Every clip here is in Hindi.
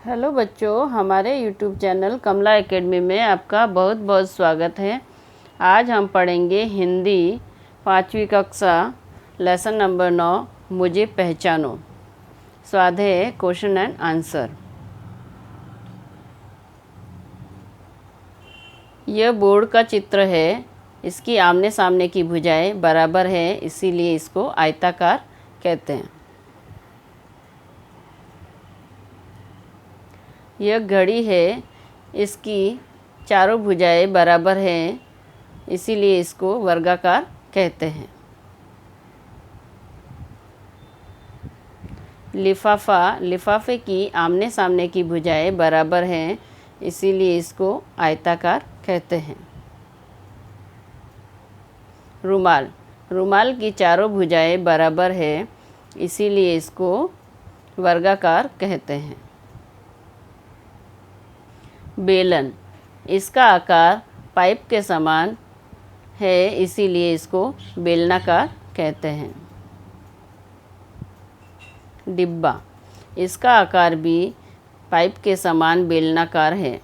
हेलो बच्चों, हमारे यूट्यूब चैनल कमला एकेडमी में आपका बहुत बहुत स्वागत है। आज हम पढ़ेंगे हिंदी 5वीं कक्षा लेसन नंबर 9 मुझे पहचानो। स्वाध्याय क्वेश्चन एंड आंसर। यह बोर्ड का चित्र है। इसकी आमने सामने की भुजाएं बराबर है, इसीलिए इसको आयताकार कहते हैं। यह घड़ी है। इसकी चारों भुजाएं बराबर हैं, इसीलिए इसको वर्गाकार कहते हैं। लिफाफा, लिफाफे की आमने सामने की भुजाएं बराबर हैं, इसीलिए इसको आयताकार कहते हैं। रुमाल, रुमाल की चारों भुजाएं बराबर है, इसीलिए इसको वर्गाकार कहते हैं। बेलन, इसका आकार पाइप के समान है, इसीलिए इसको बेलनाकार कहते हैं। डिब्बा, इसका आकार भी पाइप के समान बेलनाकार है।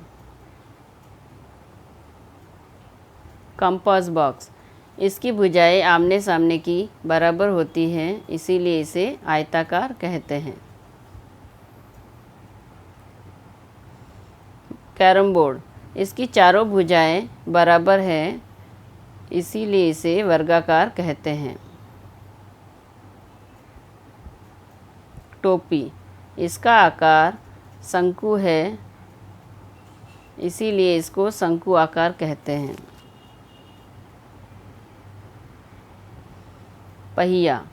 कंपास बॉक्स, इसकी भुजाएं आमने सामने की बराबर होती हैं, इसीलिए इसे आयताकार कहते हैं। कैरम बोर्ड, इसकी चारों भुजाएं बराबर हैं, इसीलिए इसे वर्गाकार कहते हैं। टोपी, इसका आकार शंकु है, इसीलिए इसको शंकु आकार कहते हैं। पहिया,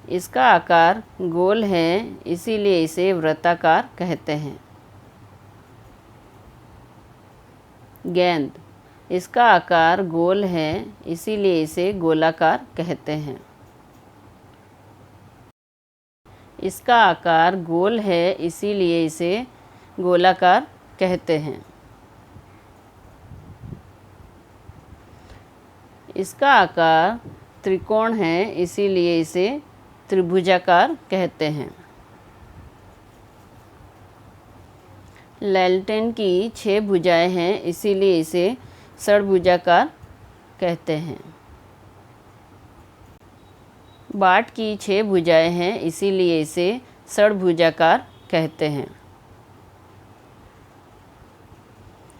इसका आकार गोल है, इसीलिए इसे वृत्ताकार कहते हैं। गेंद, इसका आकार गोल है, इसीलिए इसे गोलाकार कहते हैं। इसका आकार गोल है, इसीलिए इसे गोलाकार कहते हैं। इसका आकार त्रिकोण है, इसीलिए इसे त्रिभुजाकार कहते हैं। लैलटेन की 6 भुजाएं हैं, इसीलिए इसे षड्भुजाकार कहते हैं। बाट की 6 भुजाएं हैं, इसीलिए इसे षड्भुजाकार कहते हैं।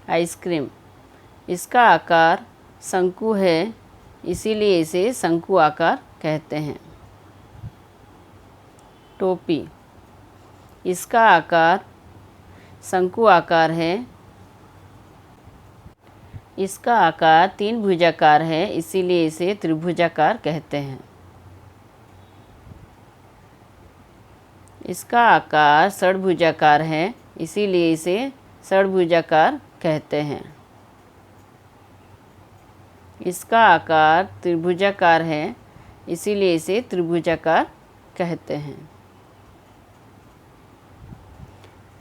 आइसक्रीम, इसका आकार शंकु है, इसीलिए इसे शंकु आकार कहते हैं। टोपी, इसका आकार शंकु आकार है, इसका आकार 3 भुजाकार है, इसीलिए इसे त्रिभुजाकार कहते हैं। इसका आकार षड्भुजाकार है, इसीलिए इसे षड्भुजाकार कहते हैं। इसका आकार त्रिभुजाकार है, इसीलिए इसे त्रिभुजाकार कहते हैं।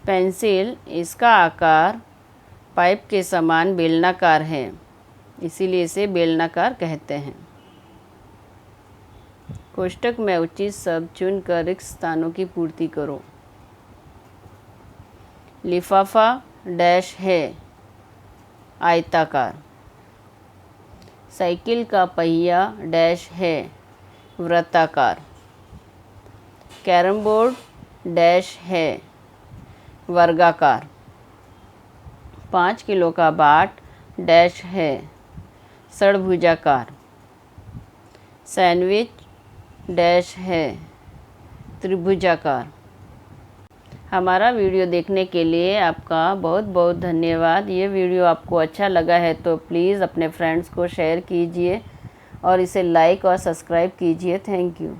पेंसिल, इसका आकार पाइप के समान बेलनाकार है, इसीलिए इसे बेलनाकार कहते हैं। कोष्ठक में उचित शब्द चुनकर रिक्त स्थानों की पूर्ति करो। लिफाफा डैश है, आयताकार। साइकिल का पहिया डैश है, वृत्ताकार। कैरम बोर्ड डैश है, वर्गाकार। 5 किलो का बाट डैश है, षड्भुजाकार। सैंडविच डैश है, त्रिभुजाकार। हमारा वीडियो देखने के लिए आपका बहुत बहुत धन्यवाद। ये वीडियो आपको अच्छा लगा है तो प्लीज़ अपने फ्रेंड्स को शेयर कीजिए और इसे लाइक और सब्सक्राइब कीजिए। Thank you.